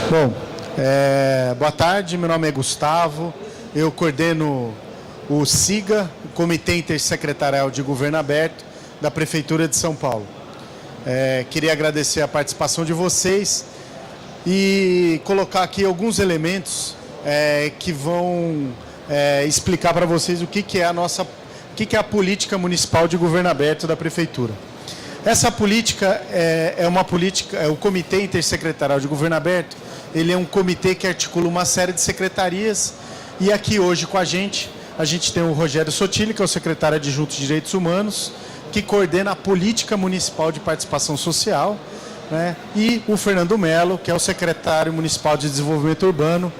Bom, boa tarde, meu nome é Gustavo, eu coordeno o SIGA, o Comitê Intersecretarial de Governo Aberto da Prefeitura de São Paulo. Queria agradecer a participação de vocês e colocar aqui alguns elementos que vão explicar para vocês o que é a política municipal de governo aberto da Prefeitura. Essa política o Comitê Intersecretarial de Governo Aberto, ele é um comitê que articula uma série de secretarias, e aqui hoje com a gente tem o Rogério Sotile, que é o secretário adjunto de Direitos Humanos, que coordena a política municipal de participação social, né? E o Fernando Melo, que é o secretário municipal de desenvolvimento urbano,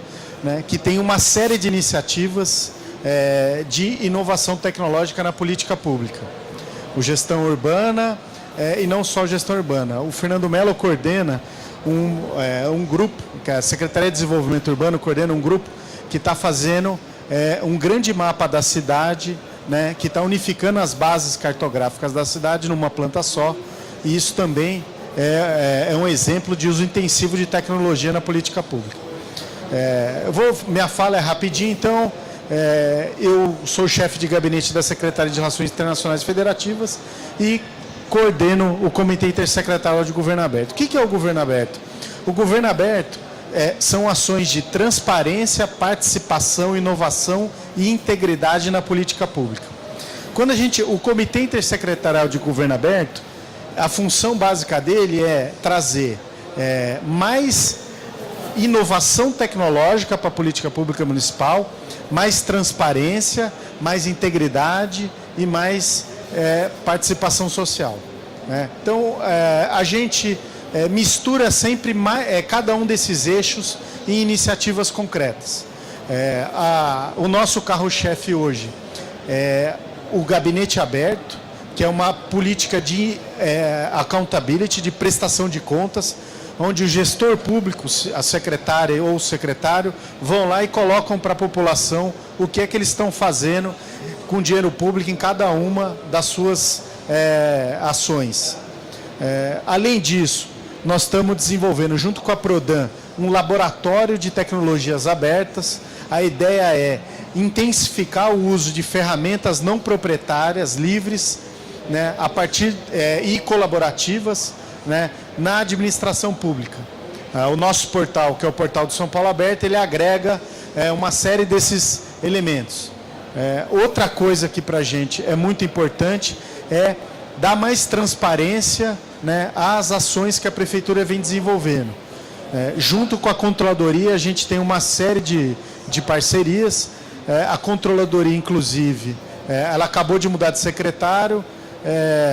né? Que tem uma série de iniciativas de inovação tecnológica na política pública. O Gestão Urbana, e não só Gestão Urbana. O Fernando Melo coordena um grupo, que a Secretaria de Desenvolvimento Urbano coordena um grupo que está fazendo um grande mapa da cidade, né, que está unificando as bases cartográficas da cidade numa planta só, e isso também é um exemplo de uso intensivo de tecnologia na política pública. Minha fala é rapidinho, então. Eu sou chefe de gabinete da Secretaria de Relações Internacionais Federativas e coordeno o Comitê Intersecretarial de Governo Aberto. O que é o Governo Aberto? O Governo Aberto são ações de transparência, participação, inovação e integridade na política pública. O Comitê Intersecretarial de Governo Aberto, a função básica dele é trazer mais inovação tecnológica para a política pública municipal, mais transparência, mais integridade e mais participação social, né? Então, a gente mistura sempre cada um desses eixos em iniciativas concretas. O nosso carro-chefe hoje é o Gabinete Aberto, que é uma política de accountability, de prestação de contas, onde o gestor público, a secretária ou o secretário, vão lá e colocam para a população o que é que eles estão fazendo com dinheiro público em cada uma das suas ações. Além disso, nós estamos desenvolvendo, junto com a Prodan, um laboratório de tecnologias abertas. A ideia é intensificar o uso de ferramentas não proprietárias, livres, né, e colaborativas, né, na administração pública. O nosso portal, que é o portal do São Paulo Aberto, ele agrega uma série desses elementos. Outra coisa que para a gente é muito importante é dar mais transparência, né, às ações que a Prefeitura vem desenvolvendo. Junto com a Controladoria, a gente tem uma série de parcerias. A Controladoria, inclusive, ela acabou de mudar de secretário,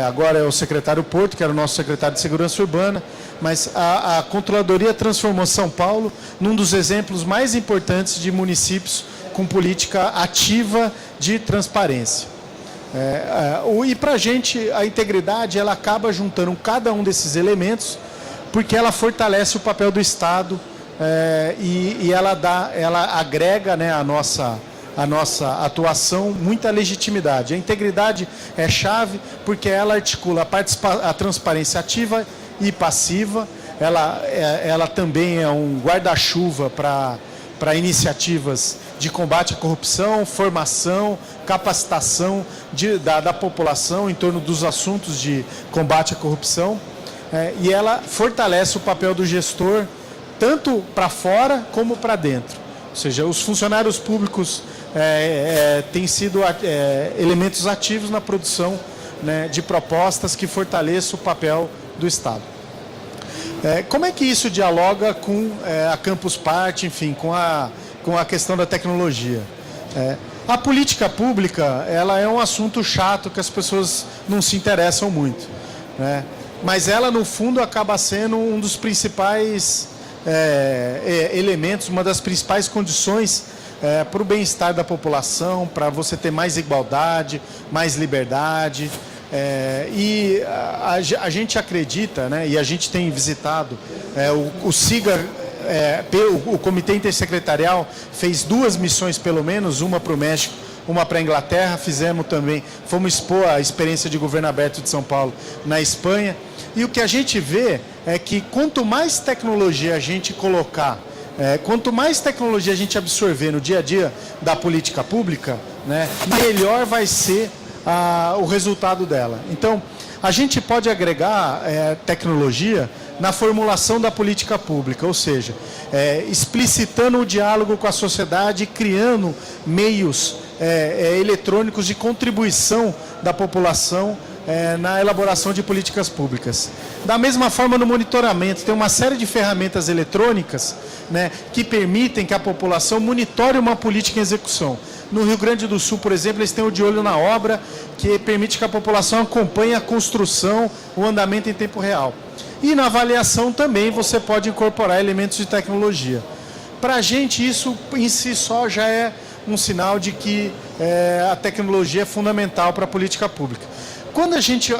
agora é o secretário Porto, que era o nosso secretário de Segurança Urbana, mas a Controladoria transformou São Paulo num dos exemplos mais importantes de municípios com política ativa de transparência. E para a gente, a integridade, ela acaba juntando cada um desses elementos, porque ela fortalece o papel do Estado e ela agrega, né, a nossa atuação muita legitimidade. A integridade é chave porque ela articula a transparência ativa e passiva. Ela também é um guarda-chuva para iniciativas de combate à corrupção, formação, capacitação da população em torno dos assuntos de combate à corrupção. E ela fortalece o papel do gestor tanto para fora como para dentro. Ou seja, os funcionários públicos têm sido elementos ativos na produção, né, de propostas que fortaleçam o papel do Estado. Como é que isso dialoga com a Campus Party, enfim, com a questão da tecnologia? A política pública, ela é um assunto chato que as pessoas não se interessam muito, né? Mas ela, no fundo, acaba sendo um dos principais elementos, uma das principais condições para o bem-estar da população, para você ter mais igualdade, mais liberdade. E a gente acredita, né, e a gente tem visitado, o SIGA, o Comitê Intersecretarial fez 2 missões, pelo menos, uma para o México, uma para a Inglaterra, fizemos também, fomos expor a experiência de governo aberto de São Paulo na Espanha. E o que a gente vê é que quanto mais tecnologia a gente colocar, quanto mais tecnologia a gente absorver no dia a dia da política pública, né, melhor vai ser o resultado dela. Então, a gente pode agregar tecnologia na formulação da política pública, ou seja, explicitando o diálogo com a sociedade, criando meios eletrônicos de contribuição da população na elaboração de políticas públicas. Da mesma forma, no monitoramento, tem uma série de ferramentas eletrônicas, né, que permitem que a população monitore uma política em execução. No Rio Grande do Sul, por exemplo, eles têm o De Olho na Obra, que permite que a população acompanhe a construção, o andamento em tempo real. E na avaliação também você pode incorporar elementos de tecnologia. Para a gente, isso em si só já é um sinal de que a tecnologia é fundamental para a política pública. Quando a gente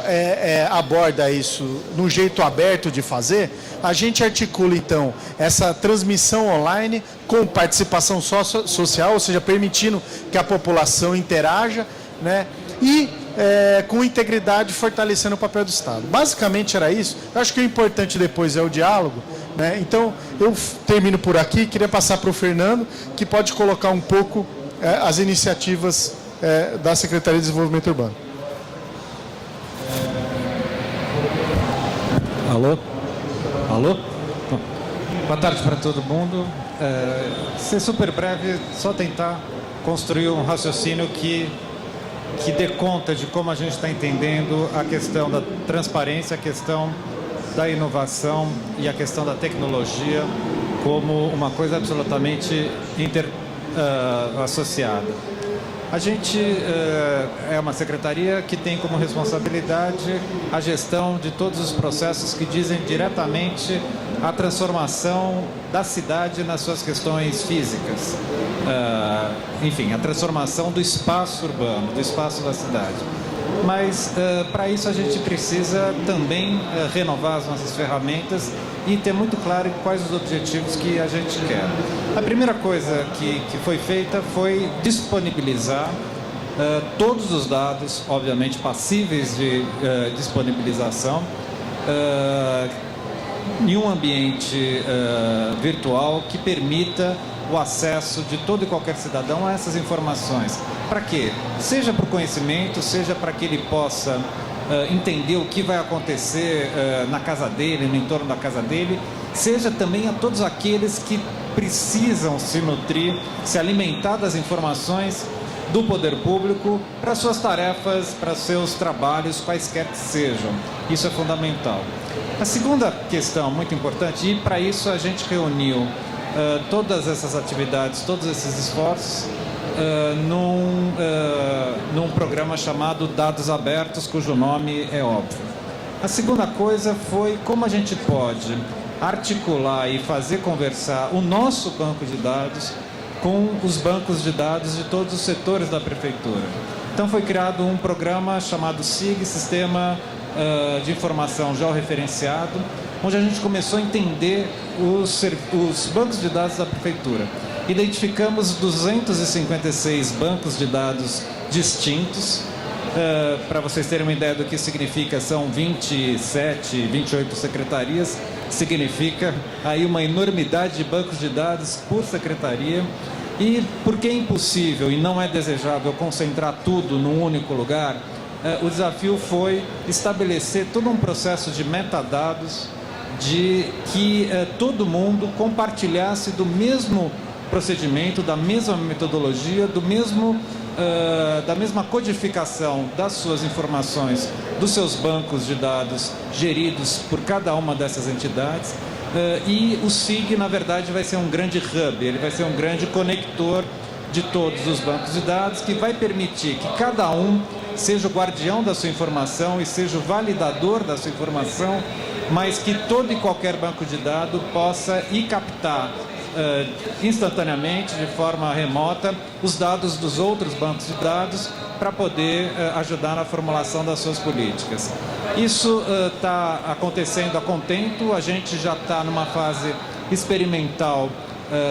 aborda isso num jeito aberto de fazer, a gente articula, então, essa transmissão online com participação social, ou seja, permitindo que a população interaja, né, e com integridade, fortalecendo o papel do Estado. Basicamente era isso. Eu acho que o importante depois é o diálogo, né? Então, eu termino por aqui, queria passar para o Fernando, que pode colocar um pouco as iniciativas da Secretaria de Desenvolvimento Urbano. Alô? Alô? Boa tarde para todo mundo. Ser super breve, só tentar construir um raciocínio que dê conta de como a gente está entendendo a questão da transparência, a questão da inovação e a questão da tecnologia como uma coisa absolutamente associada. A gente é uma secretaria que tem como responsabilidade a gestão de todos os processos que dizem diretamente a transformação da cidade nas suas questões físicas. Enfim, a transformação do espaço urbano, do espaço da cidade. Mas, para isso, a gente precisa também renovar as nossas ferramentas e ter muito claro quais os objetivos que a gente quer. A primeira coisa que foi feita foi disponibilizar todos os dados, obviamente passíveis de disponibilização, em um ambiente virtual que permita o acesso de todo e qualquer cidadão a essas informações. Para quê? Seja para o conhecimento, seja para que ele possa entender o que vai acontecer na casa dele, no entorno da casa dele, seja também a todos aqueles que precisam se nutrir, se alimentar das informações do poder público para suas tarefas, para seus trabalhos, quaisquer que sejam. Isso é fundamental. A segunda questão muito importante, e para isso a gente reuniu todas essas atividades, todos esses esforços num programa chamado Dados Abertos, cujo nome é óbvio. A segunda coisa foi como a gente pode articular e fazer conversar o nosso banco de dados com os bancos de dados de todos os setores da prefeitura. Então foi criado um programa chamado SIG, Sistema de Informação Georreferenciado, onde a gente começou a entender os bancos de dados da prefeitura. Identificamos 256 bancos de dados distintos. Para vocês terem uma ideia do que significa, são 27, 28 secretarias, significa aí uma enormidade de bancos de dados por secretaria. E porque é impossível e não é desejável concentrar tudo num único lugar, o desafio foi estabelecer todo um processo de metadados, de que todo mundo compartilhasse do mesmo procedimento, da mesma metodologia, da mesma codificação das suas informações, dos seus bancos de dados geridos por cada uma dessas entidades. E o SIG, na verdade, vai ser um grande hub, ele vai ser um grande conector de todos os bancos de dados, que vai permitir que cada um seja o guardião da sua informação e seja o validador da sua informação, mas que todo e qualquer banco de dados possa ir captar instantaneamente, de forma remota, os dados dos outros bancos de dados para poder ajudar na formulação das suas políticas. Isso está acontecendo a contento, a gente já está numa fase experimental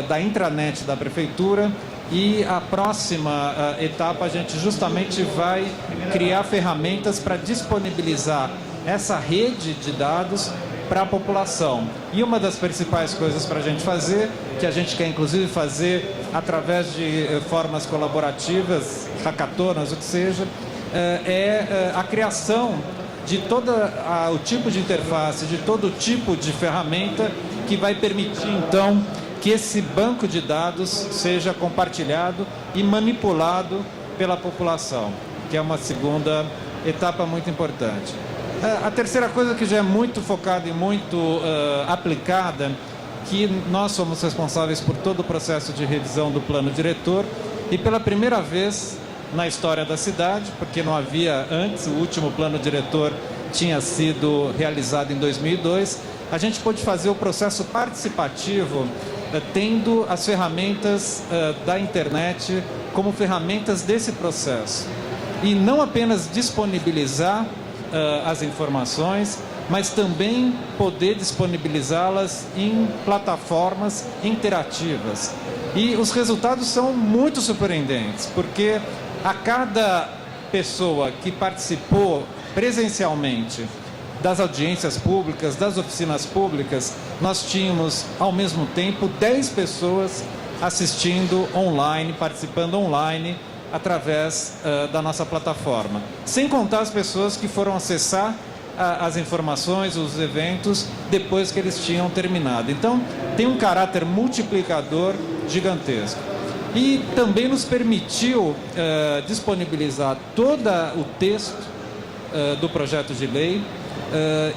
da intranet da prefeitura E a próxima etapa, a gente justamente vai criar ferramentas para disponibilizar essa rede de dados para a população. E uma das principais coisas para a gente fazer, que a gente quer inclusive fazer através de formas colaborativas, hackatonas, o que seja, é a criação de todo o tipo de interface, de todo tipo de ferramenta que vai permitir, então, que esse banco de dados seja compartilhado e manipulado pela população, que é uma segunda etapa muito importante. A terceira coisa, que já é muito focada e muito aplicada, que nós somos responsáveis por todo o processo de revisão do plano diretor, e pela primeira vez na história da cidade, porque não havia antes, o último plano diretor tinha sido realizado em 2002, a gente pôde fazer o processo participativo tendo as ferramentas da internet como ferramentas desse processo. E não apenas disponibilizar as informações, mas também poder disponibilizá-las em plataformas interativas. E os resultados são muito surpreendentes, porque a cada pessoa que participou presencialmente das audiências públicas, das oficinas públicas, nós tínhamos, ao mesmo tempo, 10 pessoas assistindo online, participando online, através da nossa plataforma. Sem contar as pessoas que foram acessar as informações, os eventos, depois que eles tinham terminado. Então, tem um caráter multiplicador gigantesco. E também nos permitiu disponibilizar todo o texto do projeto de lei,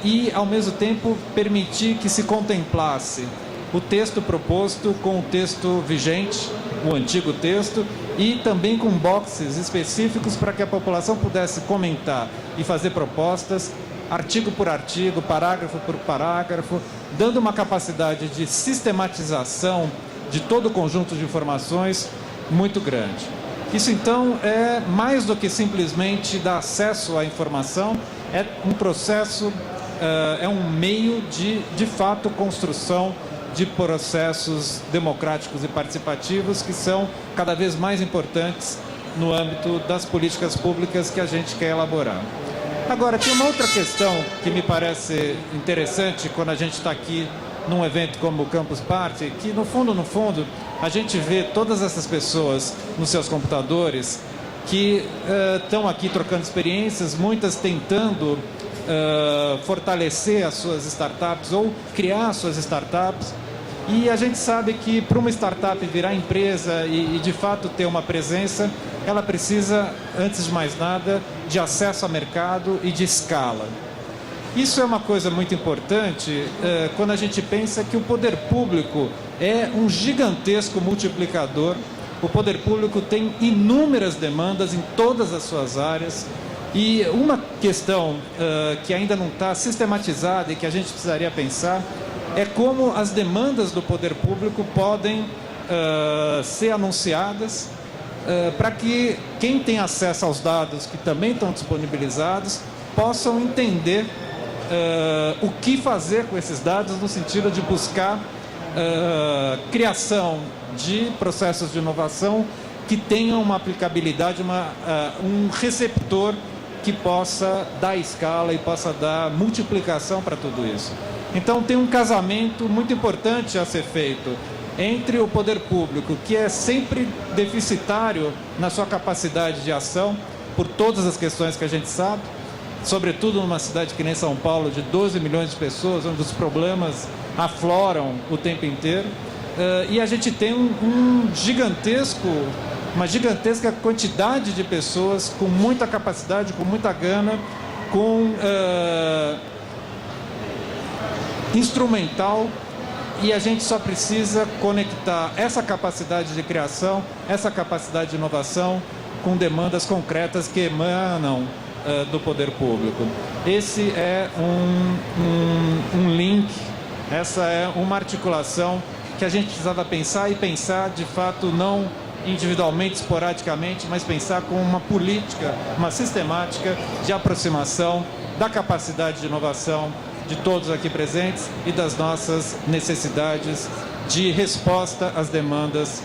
e, ao mesmo tempo, permitir que se contemplasse o texto proposto com o texto vigente, o antigo texto, e também com boxes específicos para que a população pudesse comentar e fazer propostas, artigo por artigo, parágrafo por parágrafo, dando uma capacidade de sistematização de todo o conjunto de informações muito grande. Isso, então, é mais do que simplesmente dar acesso à informação, é um processo, é um meio de fato, construção de processos democráticos e participativos que são cada vez mais importantes no âmbito das políticas públicas que a gente quer elaborar. Agora, tem uma outra questão que me parece interessante quando a gente está aqui num evento como o Campus Party, que no fundo, a gente vê todas essas pessoas nos seus computadores que estão aqui trocando experiências, muitas tentando fortalecer as suas startups ou criar suas startups. E a gente sabe que para uma startup virar empresa e de fato ter uma presença, ela precisa, antes de mais nada, de acesso a mercado e de escala. Isso é uma coisa muito importante quando a gente pensa que o poder público é um gigantesco multiplicador. O poder público tem inúmeras demandas em todas as suas áreas. E uma questão que ainda não está sistematizada e que a gente precisaria pensar é como as demandas do poder público podem ser anunciadas para que quem tem acesso aos dados que também estão disponibilizados possam entender o que fazer com esses dados no sentido de buscar criação de processos de inovação que tenham uma aplicabilidade, um receptor que possa dar escala e possa dar multiplicação para tudo isso. Então tem um casamento muito importante a ser feito entre o poder público, que é sempre deficitário na sua capacidade de ação, por todas as questões que a gente sabe, sobretudo numa cidade que nem São Paulo, de 12 milhões de pessoas, onde os problemas afloram o tempo inteiro, e a gente tem uma gigantesca quantidade de pessoas com muita capacidade, com muita gana, com instrumental, e a gente só precisa conectar essa capacidade de criação, essa capacidade de inovação com demandas concretas que emanam do poder público. Esse é um link, essa é uma articulação que a gente precisava pensar, e pensar de fato não individualmente, esporadicamente, mas pensar com uma política, uma sistemática de aproximação da capacidade de inovação de todos aqui presentes e das nossas necessidades de resposta às demandas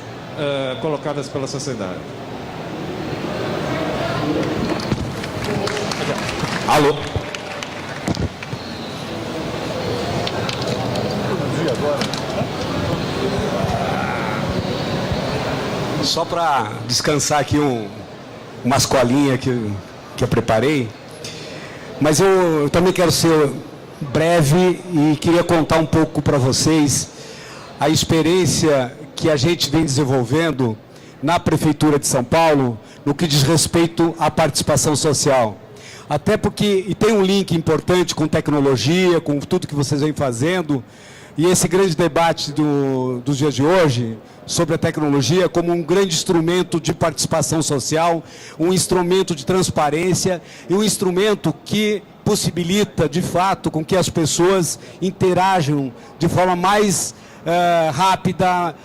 colocadas pela sociedade. Alô? Só para descansar aqui umas colinhas que eu preparei, mas eu também quero ser breve e queria contar um pouco para vocês a experiência que a gente vem desenvolvendo na Prefeitura de São Paulo no que diz respeito à participação social. Até porque, e tem um link importante com tecnologia, com tudo que vocês vêm fazendo, e esse grande debate dos dias de hoje sobre a tecnologia como um grande instrumento de participação social, um instrumento de transparência e um instrumento que possibilita, de fato, com que as pessoas interajam de forma mais rápida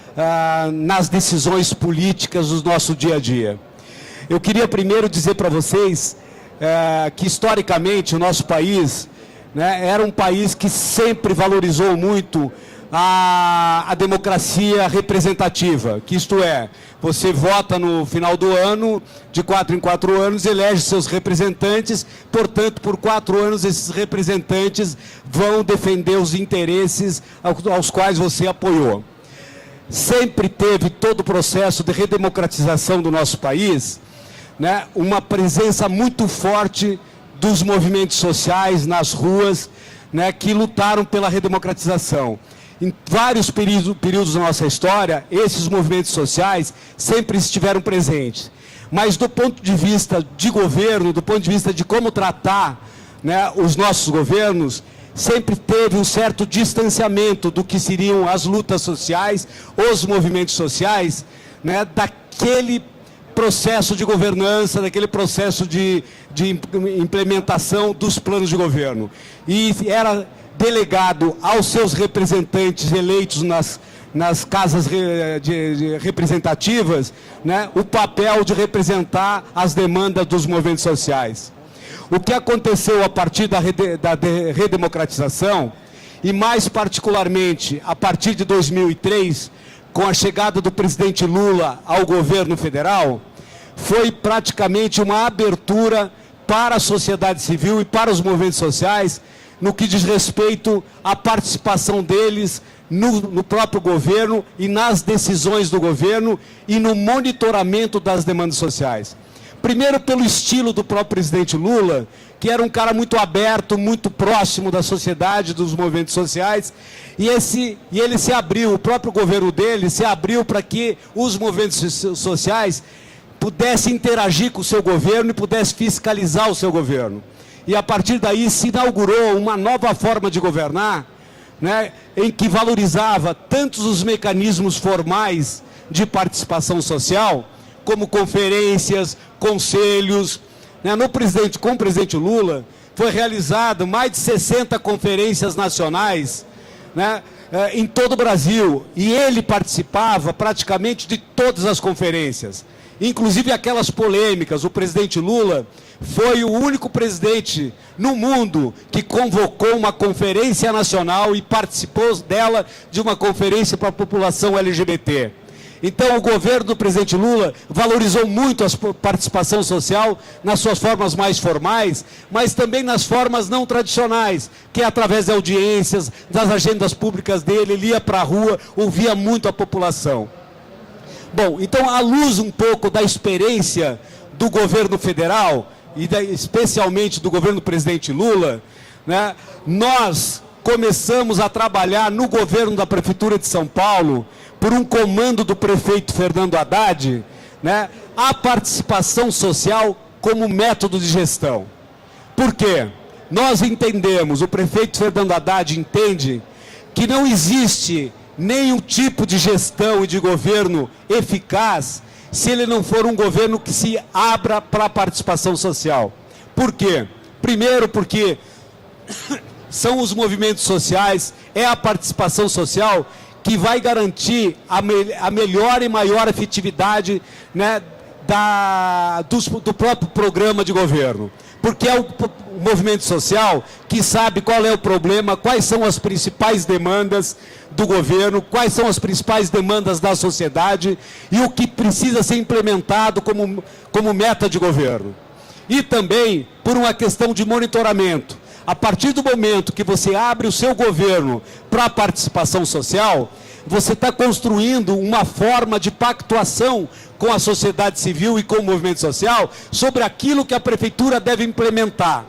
nas decisões políticas do nosso dia a dia. Eu queria primeiro dizer para vocês que, historicamente, o nosso país, né, era um país que sempre valorizou muito a democracia representativa, que isto é, você vota no final do ano, de 4 em 4 anos, elege seus representantes, portanto, por 4 anos esses representantes vão defender os interesses aos quais você apoiou. Sempre teve todo o processo de redemocratização do nosso país, né, uma presença muito forte dos movimentos sociais nas ruas, né, que lutaram pela redemocratização. Em vários períodos da nossa história, esses movimentos sociais sempre estiveram presentes. Mas do ponto de vista de governo, do ponto de vista de como tratar, né, os nossos governos, sempre teve um certo distanciamento do que seriam as lutas sociais, os movimentos sociais, né, daquele processo de governança, daquele processo de implementação dos planos de governo. E era delegado aos seus representantes eleitos nas casas representativas, né, o papel de representar as demandas dos movimentos sociais. O que aconteceu a partir da redemocratização, e mais particularmente a partir de 2003, com a chegada do presidente Lula ao governo federal, foi praticamente uma abertura para a sociedade civil e para os movimentos sociais, no que diz respeito à participação deles no próprio governo e nas decisões do governo e no monitoramento das demandas sociais. Primeiro, pelo estilo do próprio presidente Lula, que era um cara muito aberto, muito próximo da sociedade, dos movimentos sociais, e ele se abriu, o próprio governo dele se abriu para que os movimentos sociais pudessem interagir com o seu governo e pudessem fiscalizar o seu governo. E a partir daí se inaugurou uma nova forma de governar, né, em que valorizava tanto os mecanismos formais de participação social, como conferências, conselhos, né. Com o presidente Lula, foi realizado mais de 60 conferências nacionais, né, em todo o Brasil, e ele participava praticamente de todas as conferências, inclusive aquelas polêmicas. O presidente Lula foi o único presidente no mundo que convocou uma conferência nacional e participou dela de uma conferência para a população LGBT. Então, o governo do presidente Lula valorizou muito a participação social nas suas formas mais formais, mas também nas formas não tradicionais, que é através de audiências, das agendas públicas dele, ele ia para a rua, ouvia muito a população. Bom, então, à luz um pouco da experiência do governo federal, e especialmente do governo do presidente Lula, né, nós começamos a trabalhar no governo da Prefeitura de São Paulo, por um comando do prefeito Fernando Haddad, né, a participação social como método de gestão. Por quê? Nós entendemos, o prefeito Fernando Haddad entende, que não existe nenhum tipo de gestão e de governo eficaz se ele não for um governo que se abra para a participação social. Por quê? Primeiro, porque são os movimentos sociais, é a participação social que vai garantir a melhor e maior efetividade, né, do próprio programa de governo. Porque é o movimento social que sabe qual é o problema, quais são as principais demandas do governo, quais são as principais demandas da sociedade e o que precisa ser implementado como meta de governo. E também por uma questão de monitoramento. A partir do momento que você abre o seu governo para a participação social, você está construindo uma forma de pactuação com a sociedade civil e com o movimento social sobre aquilo que a prefeitura deve implementar.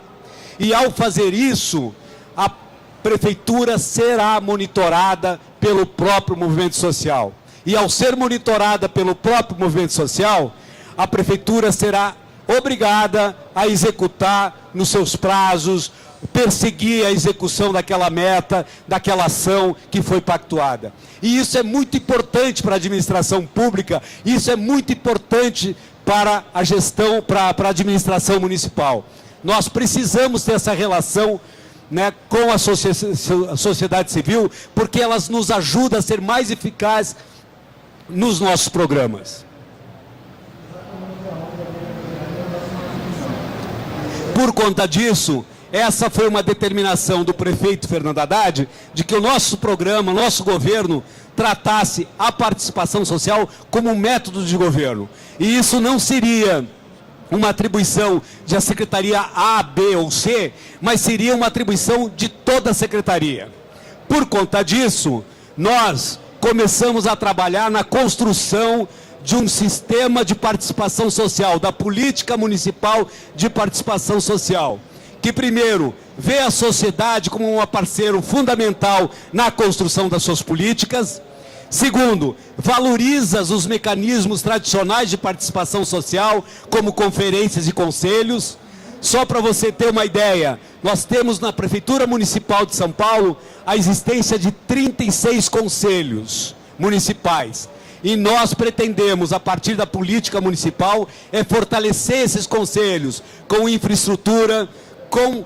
E ao fazer isso, a prefeitura será monitorada pelo próprio movimento social. E ao ser monitorada pelo próprio movimento social, a prefeitura será obrigada a executar nos seus prazos, perseguir a execução daquela meta, daquela ação que foi pactuada. E isso é muito importante para a administração pública, isso é muito importante para a gestão, para a administração municipal. Nós precisamos ter essa relação, né, com a sociedade civil, porque elas nos ajudam a ser mais eficazes nos nossos programas. Por conta disso, essa foi uma determinação do prefeito Fernando Haddad, de que o nosso programa, o nosso governo, tratasse a participação social como um método de governo. E isso não seria uma atribuição de a secretaria A, B ou C, mas seria uma atribuição de toda a secretaria. Por conta disso, nós começamos a trabalhar na construção de um sistema de participação social, da política municipal de participação social, que primeiro vê a sociedade como um parceiro fundamental na construção das suas políticas. Segundo, valoriza os mecanismos tradicionais de participação social, como conferências e conselhos. Só para você ter uma ideia, nós temos na Prefeitura Municipal de São Paulo a existência de 36 conselhos municipais. E nós pretendemos, a partir da política municipal, fortalecer esses conselhos com infraestrutura, com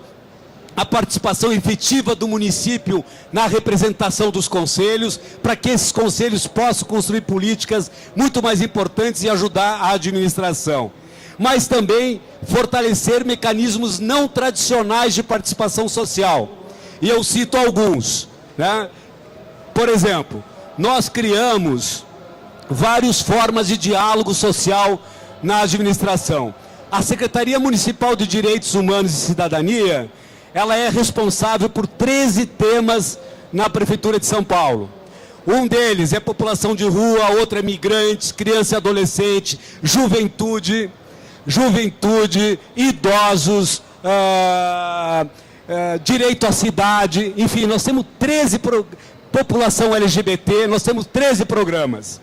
a participação efetiva do município na representação dos conselhos, para que esses conselhos possam construir políticas muito mais importantes e ajudar a administração. Mas também fortalecer mecanismos não tradicionais de participação social. E eu cito alguns, né? Por exemplo, nós criamos várias formas de diálogo social na administração. A Secretaria Municipal de Direitos Humanos e Cidadania, ela é responsável por 13 temas na Prefeitura de São Paulo. Um deles é população de rua, outro é migrantes, criança e adolescente, juventude, idosos, direito à cidade, enfim, nós temos 13 população LGBT, nós temos 13 programas.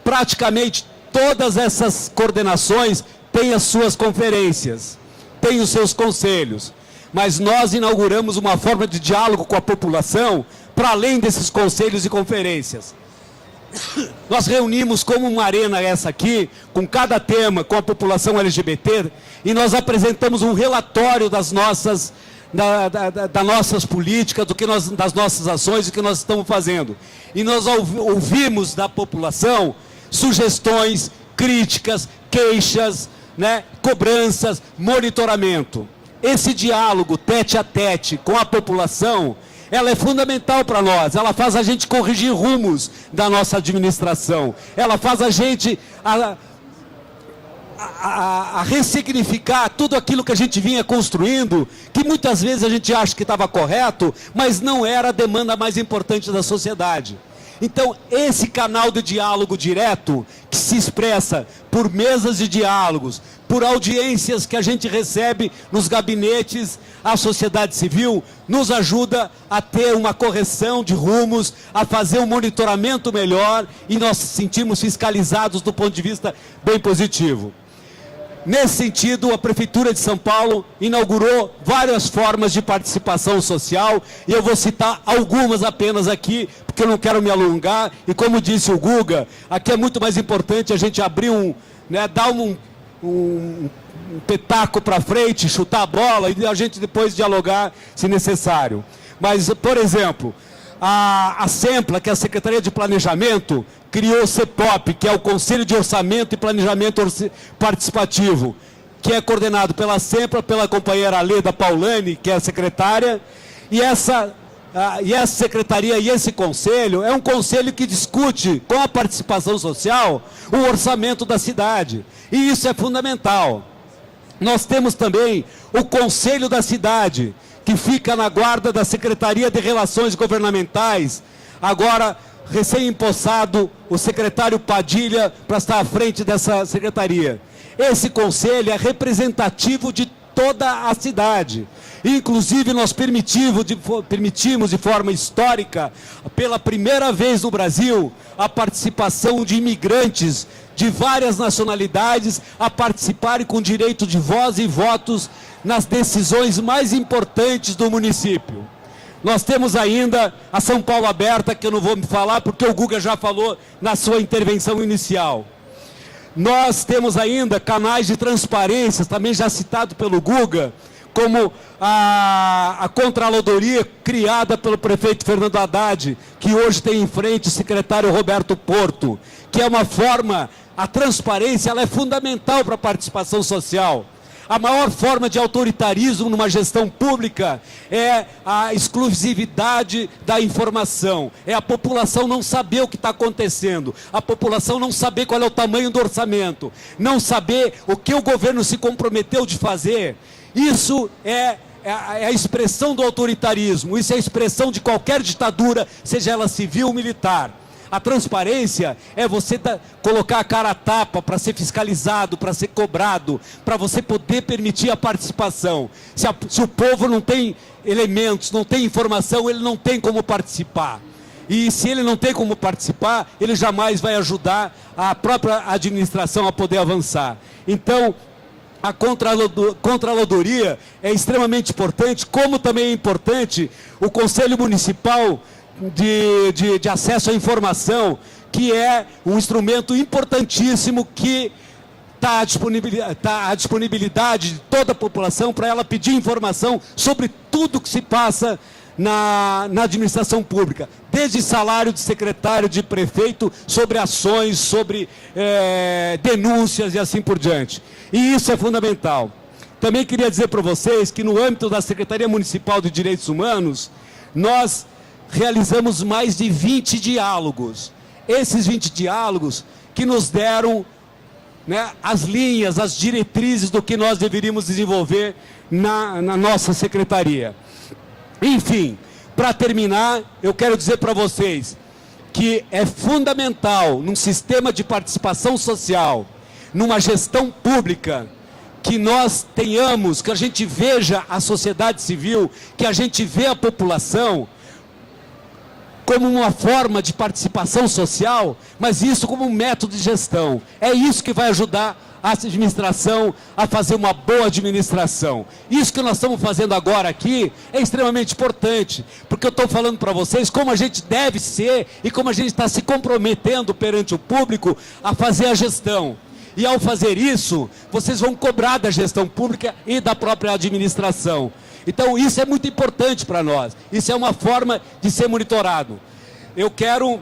Praticamente todas essas coordenações têm as suas conferências, têm os seus conselhos. Mas nós inauguramos uma forma de diálogo com a população, para além desses conselhos e conferências. Nós reunimos como uma arena essa aqui, com cada tema, com a população LGBT, e nós apresentamos um relatório das nossas políticas, das nossas ações, do que nós estamos fazendo. E nós ouvimos da população sugestões, críticas, queixas, né, cobranças, monitoramento. Esse diálogo tete a tete com a população, ela é fundamental para nós, ela faz a gente corrigir rumos da nossa administração, ela faz a gente a ressignificar tudo aquilo que a gente vinha construindo, que muitas vezes a gente acha que estava correto, mas não era a demanda mais importante da sociedade. Então, esse canal de diálogo direto, que se expressa por mesas de diálogos, por audiências que a gente recebe nos gabinetes, a sociedade civil, nos ajuda a ter uma correção de rumos, a fazer um monitoramento melhor, e nós nos sentimos fiscalizados do ponto de vista bem positivo. Nesse sentido, a Prefeitura de São Paulo inaugurou várias formas de participação social, e eu vou citar algumas apenas aqui, porque eu não quero me alongar, e como disse o Guga, aqui é muito mais importante a gente abrir dar um petaco para frente, chutar a bola, e a gente depois dialogar se necessário. Mas, por exemplo, a SEMPLA, que é a Secretaria de Planejamento, criou o CEPOP, que é o Conselho de Orçamento e Planejamento Participativo, que é coordenado pela SEMPLA, pela companheira Aleda Paulani, que é a secretária, e essa e essa secretaria e esse conselho é um conselho que discute com a participação social o orçamento da cidade. E isso é fundamental. Nós temos também o Conselho da Cidade, que fica na guarda da Secretaria de Relações Governamentais, agora recém-empossado o secretário Padilha para estar à frente dessa secretaria. Esse conselho é representativo de toda a cidade. Inclusive, nós permitimos de forma histórica, pela primeira vez no Brasil, a participação de imigrantes de várias nacionalidades a participarem com direito de voz e votos nas decisões mais importantes do município. Nós temos ainda a São Paulo Aberta, que eu não vou me falar porque o Guga já falou na sua intervenção inicial. Nós temos ainda canais de transparência, também já citado pelo Guga, como a Contralodoria criada pelo prefeito Fernando Haddad, que hoje tem em frente o secretário Roberto Porto, que é uma forma, a transparência ela é fundamental para a participação social. A maior forma de autoritarismo numa gestão pública é a exclusividade da informação. É a população não saber o que está acontecendo, a população não saber qual é o tamanho do orçamento, não saber o que o governo se comprometeu de fazer. Isso é a expressão do autoritarismo, isso é a expressão de qualquer ditadura, seja ela civil ou militar. A transparência é você colocar a cara a tapa para ser fiscalizado, para ser cobrado, para você poder permitir a participação. Se o povo não tem elementos, não tem informação, ele não tem como participar. E se ele não tem como participar, ele jamais vai ajudar a própria administração a poder avançar. Então, a Contralodoria é extremamente importante, como também é importante o Conselho Municipal de Acesso à Informação, que é um instrumento importantíssimo que está à disponibilidade de toda a população para ela pedir informação sobre tudo que se passa na administração pública, desde salário de secretário, de prefeito, sobre ações, sobre denúncias e assim por diante. E isso é fundamental. Também queria dizer para vocês que no âmbito da Secretaria Municipal de Direitos Humanos, nós realizamos mais de 20 diálogos. Esses 20 diálogos que nos deram, né, as linhas, as diretrizes do que nós deveríamos desenvolver na nossa secretaria. Enfim, para terminar, eu quero dizer para vocês que é fundamental, num sistema de participação social, numa gestão pública, que nós tenhamos, que a gente veja a sociedade civil, que a gente vê a população como uma forma de participação social, mas isso como um método de gestão. É isso que vai ajudar a administração a fazer uma boa administração. Isso que nós estamos fazendo agora aqui é extremamente importante, porque eu estou falando para vocês como a gente deve ser e como a gente está se comprometendo perante o público a fazer a gestão. E ao fazer isso, vocês vão cobrar da gestão pública e da própria administração. Então isso é muito importante para nós, isso é uma forma de ser monitorado. Eu quero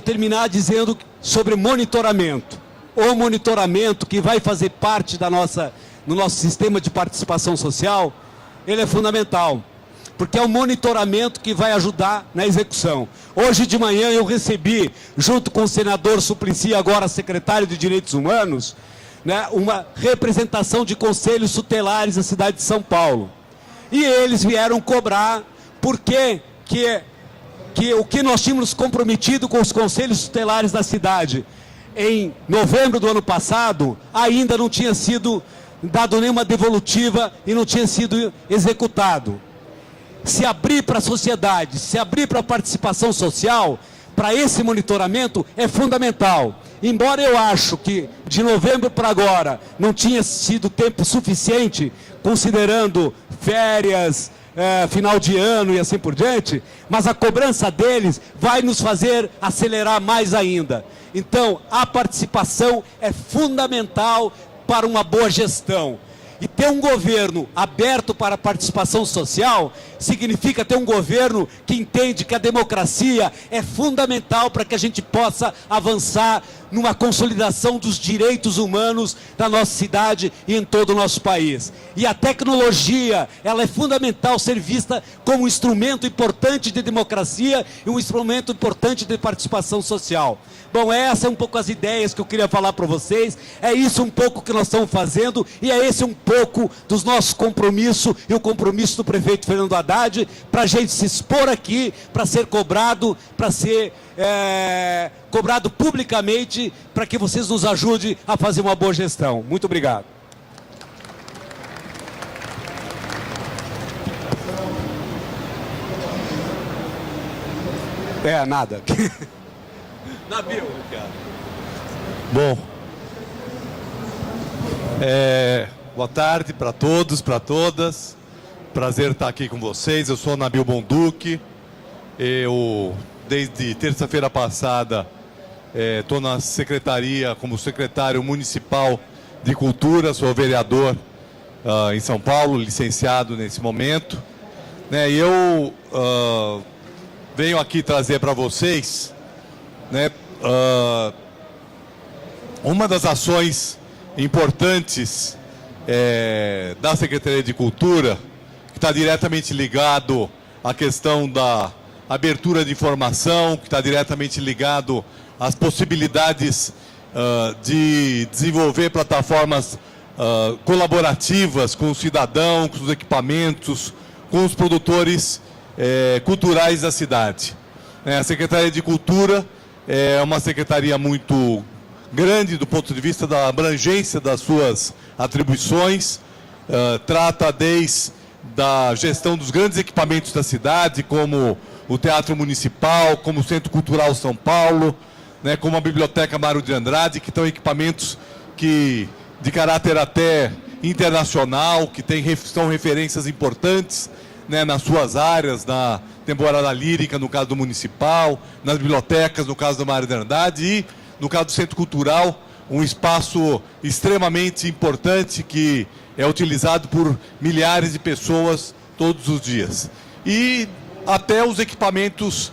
terminar dizendo sobre monitoramento. O monitoramento que vai fazer parte do nosso sistema de participação social, ele é fundamental, porque é o monitoramento que vai ajudar na execução. Hoje de manhã eu recebi, junto com o senador Suplicy, agora secretário de Direitos Humanos, né, uma representação de conselhos tutelares da cidade de São Paulo. E eles vieram cobrar porque o que nós tínhamos comprometido com os conselhos tutelares da cidade em novembro do ano passado, ainda não tinha sido dado nenhuma devolutiva e não tinha sido executado. Se abrir para a sociedade, se abrir para a participação social, para esse monitoramento é fundamental. Embora eu acho que de novembro para agora não tinha sido tempo suficiente, considerando férias, final de ano e assim por diante, mas a cobrança deles vai nos fazer acelerar mais ainda. Então, a participação é fundamental para uma boa gestão. E ter um governo aberto para a participação social significa ter um governo que entende que a democracia é fundamental para que a gente possa avançar numa consolidação dos direitos humanos da nossa cidade e em todo o nosso país. E a tecnologia, ela é fundamental ser vista como um instrumento importante de democracia e um instrumento importante de participação social. Bom, essas são um pouco as ideias que eu queria falar para vocês, é isso um pouco que nós estamos fazendo e é esse um pouco dos nossos compromissos e o compromisso do prefeito Fernando Haddad para a gente se expor aqui, para ser cobrado, cobrado publicamente, para que vocês nos ajudem a fazer uma boa gestão. Muito obrigado. Nada. Nabil, bom, boa tarde para todos, para todas. Prazer estar aqui com vocês. Eu sou Nabil Bonduque. Eu, desde terça-feira passada, estou na secretaria como secretário municipal de cultura. Sou vereador em São Paulo, licenciado nesse momento. E eu venho aqui trazer para vocês, uma das ações importantes da Secretaria de Cultura, que está diretamente ligado à questão da abertura de informação, que está diretamente ligado às possibilidades de desenvolver plataformas colaborativas com o cidadão, com os equipamentos, com os produtores culturais da cidade. A Secretaria de Cultura é uma secretaria muito grande do ponto de vista da abrangência das suas atribuições, trata desde da gestão dos grandes equipamentos da cidade, como o Teatro Municipal, como o Centro Cultural São Paulo, como a Biblioteca Mário de Andrade, que estão equipamentos de caráter até internacional, que são referências importantes, nas suas áreas, na temporada lírica, no caso do Municipal, nas bibliotecas, no caso do Mário de Andrade, e no caso do Centro Cultural, um espaço extremamente importante que é utilizado por milhares de pessoas todos os dias. E até os equipamentos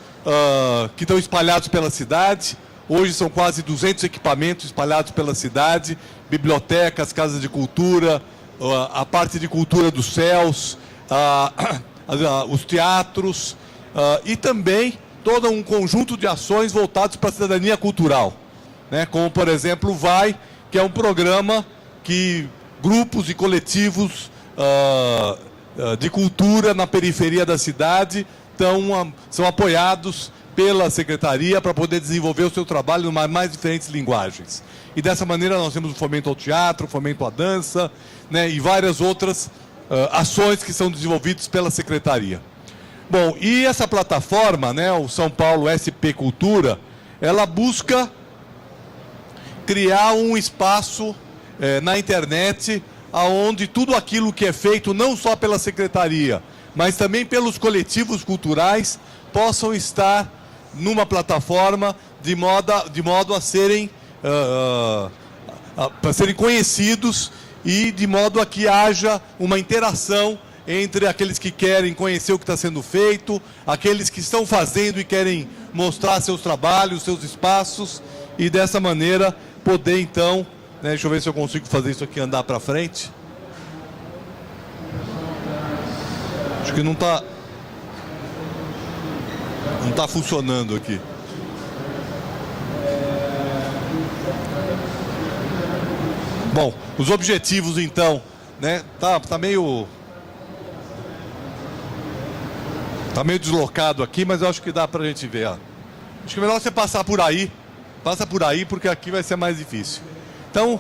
que estão espalhados pela cidade. Hoje são quase 200 equipamentos espalhados pela cidade, bibliotecas, casas de cultura, a parte de cultura dos céus, os teatros e também todo um conjunto de ações voltadas para a cidadania cultural, como, por exemplo, o VAI, que é um programa que grupos e coletivos de cultura na periferia da cidade são apoiados pela Secretaria para poder desenvolver o seu trabalho em mais diferentes linguagens. E dessa maneira nós temos o fomento ao teatro, o fomento à dança, e várias outras ações que são desenvolvidas pela Secretaria. Bom, e essa plataforma, o São Paulo SP Cultura, ela busca criar um espaço na internet onde tudo aquilo que é feito, não só pela Secretaria, mas também pelos coletivos culturais, possam estar numa plataforma de modo a serem conhecidos e de modo a que haja uma interação entre aqueles que querem conhecer o que está sendo feito, aqueles que estão fazendo e querem mostrar seus trabalhos, seus espaços, e dessa maneira poder então, deixa eu ver se eu consigo fazer isso aqui andar para frente. Acho que não está funcionando aqui. Bom, os objetivos então, tá meio deslocado aqui, mas eu acho que dá pra gente ver, Acho que é melhor você passar por aí, passa por aí, porque aqui vai ser mais difícil. Então,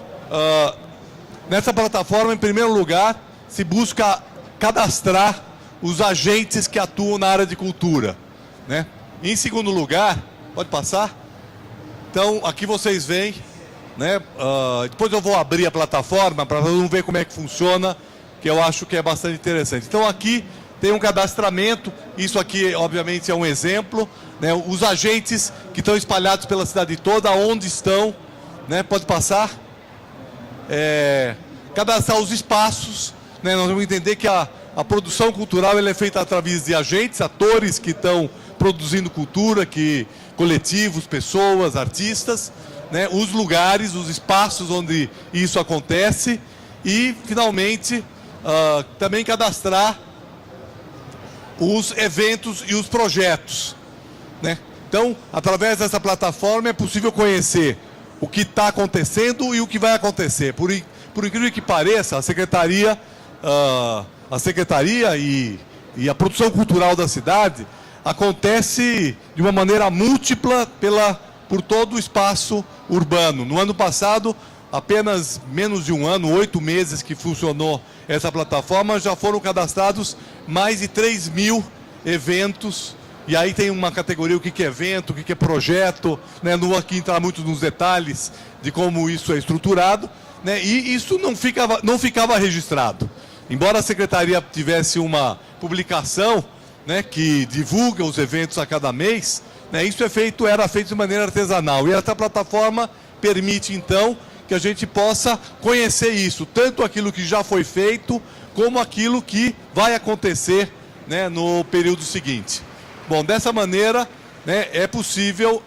nessa plataforma, em primeiro lugar, se busca cadastrar os agentes que atuam na área de cultura, Em segundo lugar, pode passar? Então, aqui vocês veem, depois eu vou abrir a plataforma para vamos ver como é que funciona, que eu acho que é bastante interessante. Então, aqui tem um cadastramento, isso aqui, obviamente, é um exemplo, os agentes que estão espalhados pela cidade toda, onde estão, pode passar? cadastrar os espaços, né? Nós vamos entender que a produção cultural ela é feita através de agentes, atores que estão produzindo cultura, coletivos, pessoas, artistas, né? Os lugares, os espaços onde isso acontece e, finalmente, também cadastrar os eventos e os projetos, né? Então, através dessa plataforma é possível conhecer o que está acontecendo e o que vai acontecer. Por incrível que pareça, a Secretaria e a produção cultural da cidade acontece de uma maneira múltipla por todo o espaço urbano. No ano passado, apenas menos de um ano, 8 meses que funcionou essa plataforma, já foram cadastrados mais de 3.000 eventos. E aí tem uma categoria, o que é evento, o que é projeto, né? Não vou aqui entrar muito nos detalhes de como isso é estruturado, né? E isso não ficava registrado. Embora a Secretaria tivesse uma publicação, né, que divulga os eventos a cada mês, né, isso era feito de maneira artesanal. E essa plataforma permite, então, que a gente possa conhecer isso, tanto aquilo que já foi feito, como aquilo que vai acontecer, né, no período seguinte. Bom, dessa maneira, né, é possível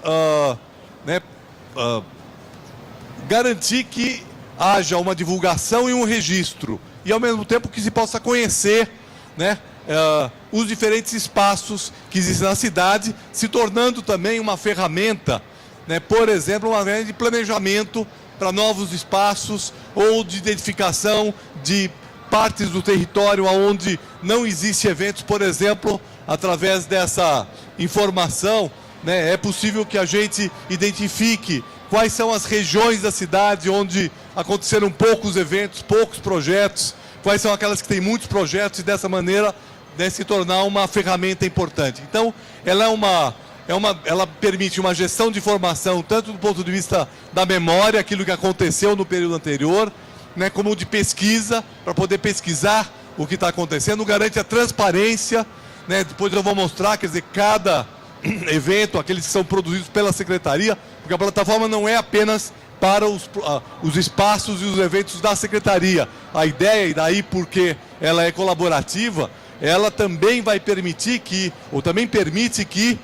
garantir que haja uma divulgação e um registro, e ao mesmo tempo que se possa conhecer, né, os diferentes espaços que existem na cidade, se tornando também uma ferramenta, né, por exemplo, uma ferramenta de planejamento para novos espaços ou de identificação de partes do território onde não existe eventos, por exemplo, através dessa informação, né, é possível que a gente identifique quais são as regiões da cidade onde aconteceram poucos eventos, poucos projetos, quais são aquelas que têm muitos projetos e dessa maneira, né, se tornar uma ferramenta importante. Então, ela permite uma gestão de informação, tanto do ponto de vista da memória, aquilo que aconteceu no período anterior, né, como de pesquisa, para poder pesquisar o que está acontecendo, garante a transparência, né, depois eu vou mostrar, quer dizer, cada evento, aqueles que são produzidos pela Secretaria, porque a plataforma não é apenas para os espaços e os eventos da Secretaria. A ideia, e daí porque ela é colaborativa, ela também vai permitir que, ou também permite que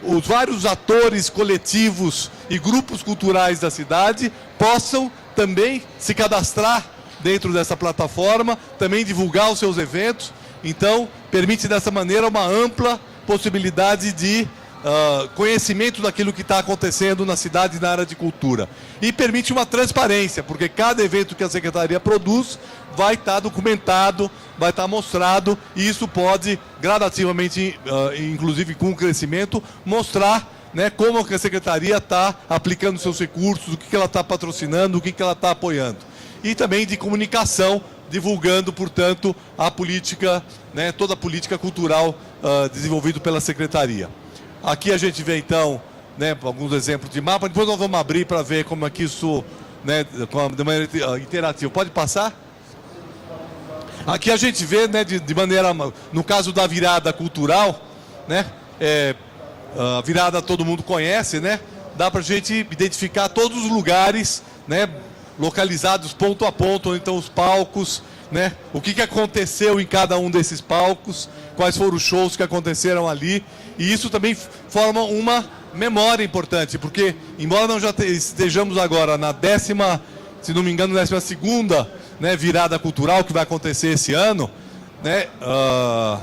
os vários atores coletivos e grupos culturais da cidade possam também se cadastrar dentro dessa plataforma, também divulgar os seus eventos. Então, permite dessa maneira uma ampla possibilidade de conhecimento daquilo que está acontecendo na cidade e na área de cultura. E permite uma transparência, porque cada evento que a Secretaria produz vai estar documentado, vai estar mostrado, e isso pode gradativamente, inclusive com o crescimento, mostrar, né, como que a Secretaria está aplicando seus recursos, o que ela está patrocinando, o que ela está apoiando. E também de comunicação, divulgando, portanto, a política, né, toda a política cultural desenvolvida pela Secretaria. Aqui a gente vê, então, né, alguns exemplos de mapa. Depois nós vamos abrir para ver como é que isso, né, de maneira interativa. Pode passar? Aqui a gente vê, né, de maneira, no caso da virada cultural, né, a virada todo mundo conhece, né, dá para a gente identificar todos os lugares, né, localizados ponto a ponto, então os palcos, né, o que aconteceu em cada um desses palcos, quais foram os shows que aconteceram ali, e isso também forma uma memória importante, porque embora nós já estejamos agora na 10ª, se não me engano, 12ª, né, virada cultural que vai acontecer esse ano, né,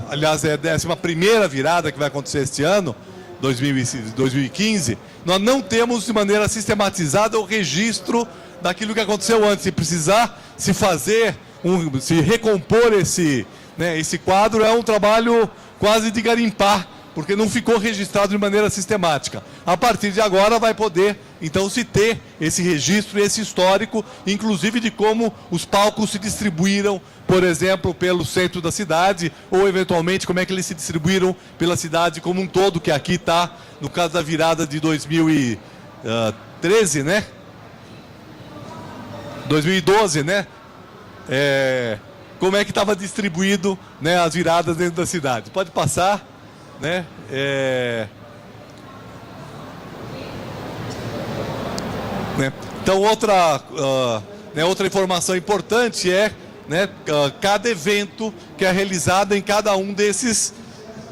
aliás é a 11ª virada que vai acontecer este ano, 2015, nós não temos de maneira sistematizada o registro daquilo que aconteceu antes. Se precisar se fazer, se recompor esse quadro, é um trabalho quase de garimpar, porque não ficou registrado de maneira sistemática. A partir de agora vai poder, então, se ter esse registro, esse histórico, inclusive de como os palcos se distribuíram, por exemplo, pelo centro da cidade, ou eventualmente como é que eles se distribuíram pela cidade como um todo, que aqui está, no caso da virada de 2013, né? 2012, né? Como é que estava distribuído, né, as viradas dentro da cidade. Pode passar, né? Né? Então, né, outra informação importante é, né, cada evento que é realizado em cada um desses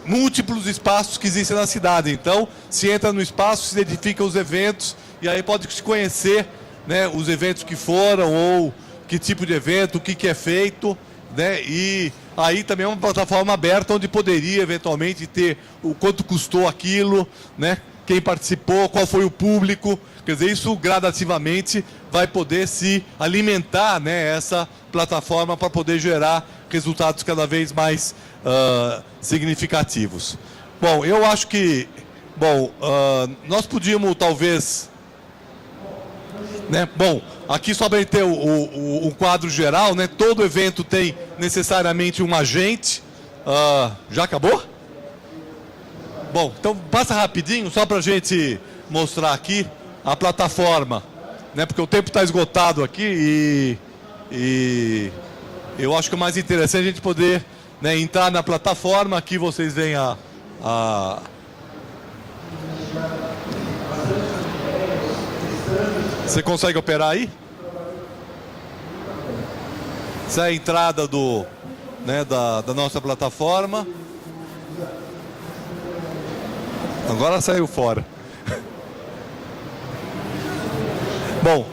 múltiplos espaços que existem na cidade. Então, se entra no espaço, se identifica os eventos e aí pode se conhecer, né, os eventos que foram ou que tipo de evento, o que é feito, né, e aí também é uma plataforma aberta onde poderia eventualmente ter o quanto custou aquilo, né, quem participou, qual foi o público. Quer dizer, isso gradativamente vai poder se alimentar, né, essa plataforma para poder gerar resultados cada vez mais significativos. Bom, eu acho que, nós podíamos talvez, né, aqui só para ter o quadro geral, né, todo evento tem necessariamente um agente. Já acabou? Bom, então passa rapidinho, só para a gente mostrar aqui a plataforma, né, porque o tempo está esgotado aqui e eu acho que o mais interessante é a gente poder, né, entrar na plataforma. Aqui vocês veem Você consegue operar aí? Essa é a entrada da nossa plataforma. Agora saiu fora. Bom,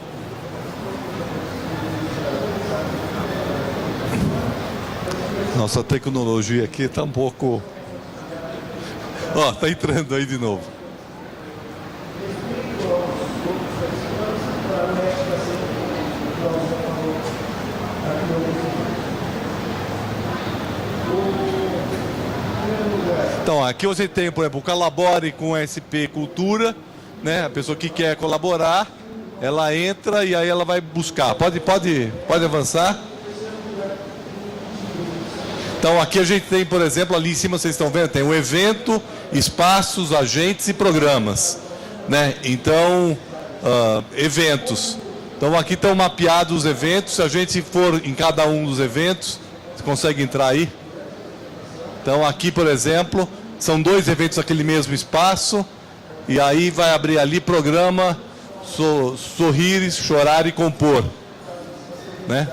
nossa tecnologia aqui está um pouco... está entrando aí de novo. Então, aqui você tem, por exemplo, colabore com o SP Cultura, né? A pessoa que quer colaborar, ela entra e aí ela vai buscar. Pode avançar. Então, aqui a gente tem, por exemplo, ali em cima vocês estão vendo, tem o evento, espaços, agentes e programas, né? Então, eventos. Então, aqui estão mapeados os eventos. Se a gente for em cada um dos eventos, você consegue entrar aí? Então, aqui, por exemplo, são 2 eventos naquele mesmo espaço. E aí vai abrir ali programa Sorrir, Chorar e Compor, né?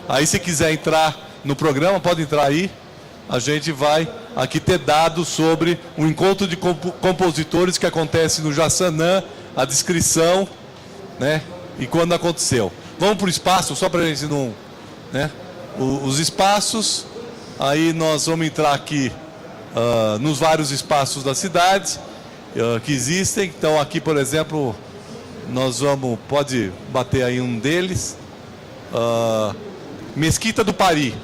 Aí, se quiser entrar no programa, pode entrar aí. A gente vai aqui ter dados sobre o encontro de compositores que acontece no Jaçanã, a descrição, né? E quando aconteceu. Vamos para o espaço, só para a gente não... né? Os espaços, aí nós vamos entrar aqui nos vários espaços da cidade que existem. Então, aqui, por exemplo, nós vamos... Pode bater aí um deles. Mesquita do Pari.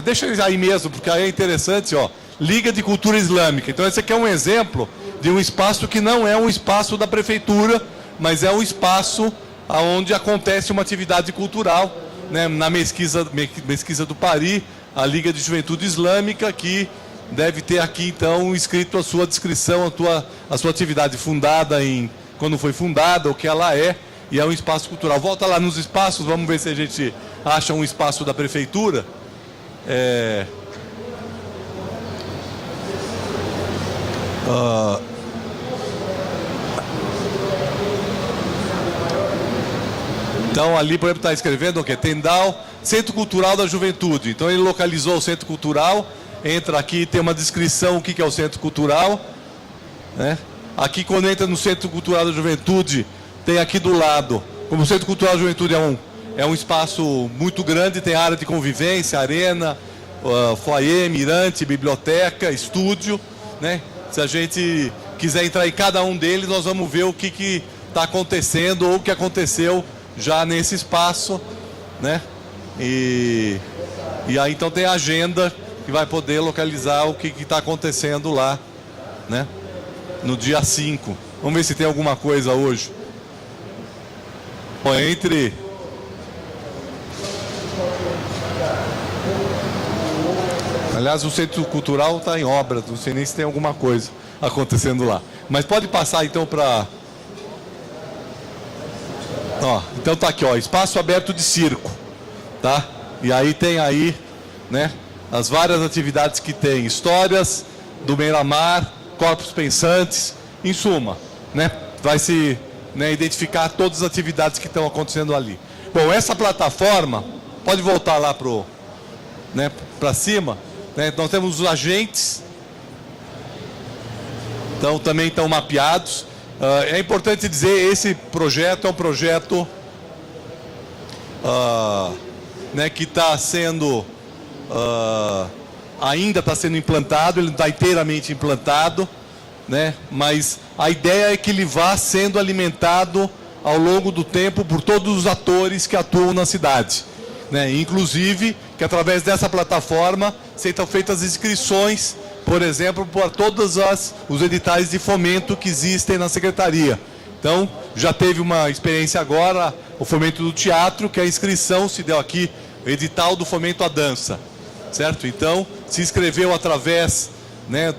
Deixa eles aí mesmo, porque aí é interessante, ó. Liga de Cultura Islâmica. Então, esse aqui é um exemplo de um espaço que não é um espaço da prefeitura, mas é um espaço onde acontece uma atividade cultural, né? Na Mesquita do Pari, a Liga de Juventude Islâmica, que deve ter aqui, então, escrito a sua descrição, a sua atividade fundada quando foi fundada, o que ela é, e é um espaço cultural. Volta lá nos espaços, vamos ver se a gente acha um espaço da prefeitura. Então, ali, por exemplo, está escrevendo o quê? Tendal, Centro Cultural da Juventude. Então, ele localizou o Centro Cultural. Entra aqui, tem uma descrição o que é o Centro Cultural, né? Aqui, quando entra no Centro Cultural da Juventude, tem aqui do lado, como o Centro Cultural da Juventude é um espaço muito grande, tem área de convivência, arena, foyer, mirante, biblioteca, estúdio, né? Se a gente quiser entrar em cada um deles, nós vamos ver o que está acontecendo ou o que aconteceu já nesse espaço, né? E aí então tem a agenda que vai poder localizar o que está acontecendo lá, né? No dia 5. Vamos ver se tem alguma coisa hoje. Bom, aliás, o Centro Cultural está em obra, não sei nem se tem alguma coisa acontecendo lá. Mas pode passar então para... então tá aqui, espaço aberto de circo, tá? E aí tem aí, né, as várias atividades que tem, histórias do Beira-Mar, corpos pensantes, em suma, né, vai se, né, identificar todas as atividades que estão acontecendo ali. Bom, essa plataforma, pode voltar lá para cima, né? Nós temos os agentes, então também estão mapeados. É importante dizer, esse projeto é um projeto né, que está sendo, ainda está sendo implantado, ele não está inteiramente implantado, né, mas a ideia é que ele vá sendo alimentado ao longo do tempo por todos os atores que atuam na cidade, né, inclusive que através dessa plataforma sejam feitas inscrições, por exemplo, para todos os editais de fomento que existem na Secretaria. Então, já teve uma experiência agora, o fomento do teatro, que a inscrição se deu aqui, edital do fomento à dança, certo? Então, se inscreveu através, né,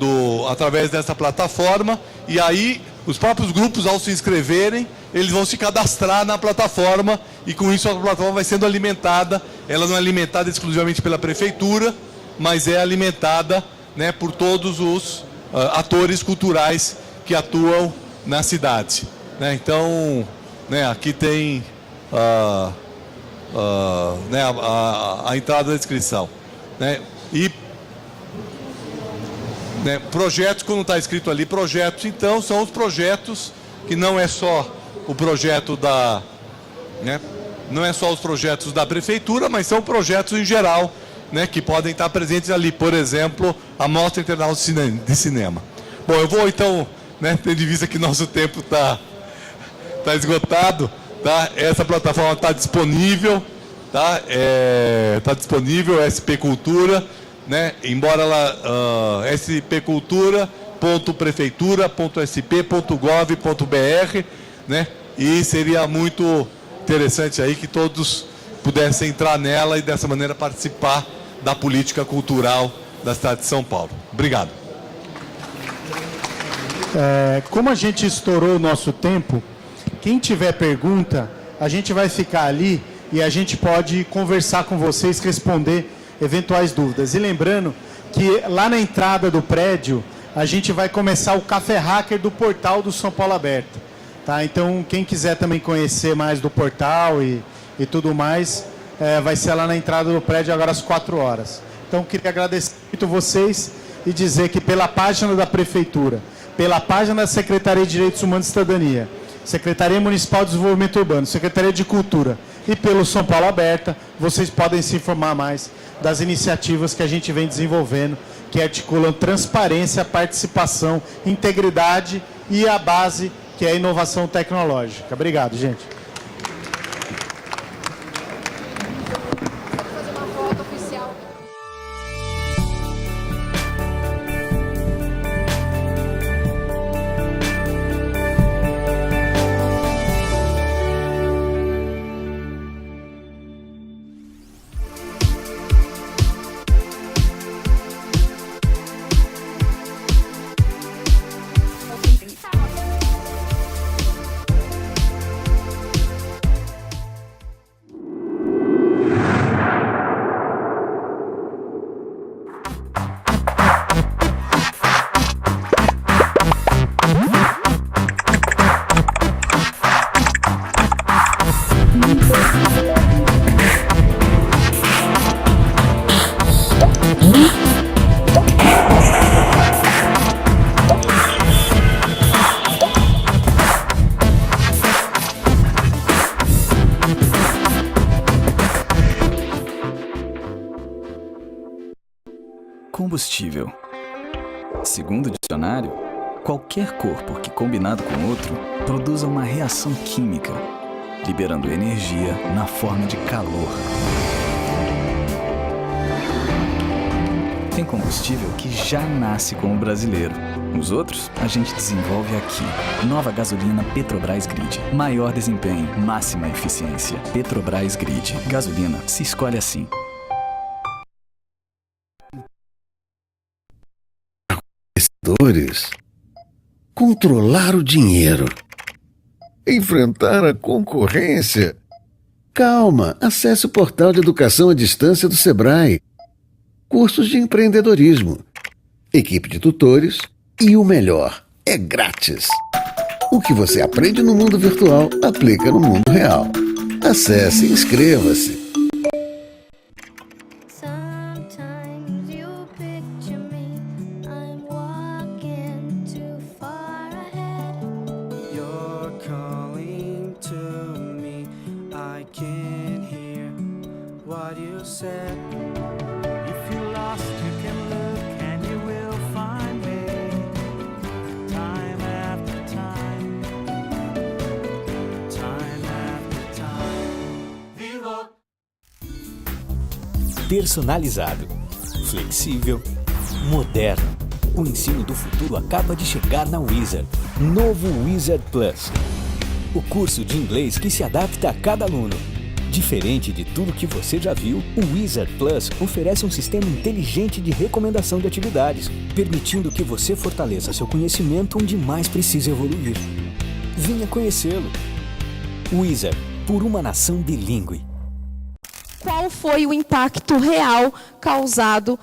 através dessa plataforma, e aí os próprios grupos, ao se inscreverem, eles vão se cadastrar na plataforma, e com isso a plataforma vai sendo alimentada. Ela não é alimentada exclusivamente pela prefeitura, mas é alimentada, né, por todos os atores culturais que atuam na cidade, né? Então, né, aqui tem né, a entrada da inscrição, né? E né, projetos, quando está escrito ali projetos, então são os projetos que não é só o projeto né, não é só os projetos da prefeitura, mas são projetos em geral, né, que podem estar presentes ali, por exemplo, a Mostra Internacional de Cinema. Bom, eu vou então, né, tendo em vista que nosso tempo está esgotado, tá? Essa plataforma está disponível, tá? Está disponível, SP Cultura, né? Embora ela spcultura.prefeitura.sp.gov.br, né? E seria muito interessante aí que todos pudessem entrar nela e dessa maneira participar da política cultural da cidade de São Paulo. Obrigado. Como a gente estourou o nosso tempo, quem tiver pergunta, a gente vai ficar ali e a gente pode conversar com vocês, responder eventuais dúvidas. E lembrando que lá na entrada do prédio, a gente vai começar o Café Hacker do portal do São Paulo Aberto. Tá? Então, quem quiser também conhecer mais do portal e tudo mais, vai ser lá na entrada do prédio agora às 4 horas. Então, queria agradecer muito vocês e dizer que pela página da Prefeitura, pela página da Secretaria de Direitos Humanos e Cidadania, Secretaria Municipal de Desenvolvimento Urbano, Secretaria de Cultura e pelo São Paulo Aberta, vocês podem se informar mais das iniciativas que a gente vem desenvolvendo, que articulam transparência, participação, integridade e a base, que é a inovação tecnológica. Obrigado, gente. Combustível. Segundo o dicionário, qualquer corpo que combinado com outro produza uma reação química, liberando energia na forma de calor. Tem combustível que já nasce com o brasileiro. Os outros a gente desenvolve aqui. Nova gasolina Petrobras Grid. Maior desempenho, máxima eficiência. Petrobras Grid. Gasolina se escolhe assim. Controlar o dinheiro. Enfrentar a concorrência. Calma, acesse o portal de educação à distância do Sebrae. Cursos de empreendedorismo, equipe de tutores e o melhor, é grátis. O que você aprende no mundo virtual, aplica no mundo real. Acesse e inscreva-se. Sometimes you picture me, I'm walking too far ahead. You're calling to me, I can't hear what you said. If you're lost, you can look and you will find me. Time after time, time after time. Vivo! Personalizado, flexível, moderno. O ensino do futuro acaba de chegar na Wizard. Novo Wizard Plus. O curso de inglês que se adapta a cada aluno. Diferente de tudo que você já viu, o Wizard Plus oferece um sistema inteligente de recomendação de atividades, permitindo que você fortaleça seu conhecimento onde mais precisa evoluir. Venha conhecê-lo. Wizard, por uma nação bilíngue. Qual foi o impacto real causado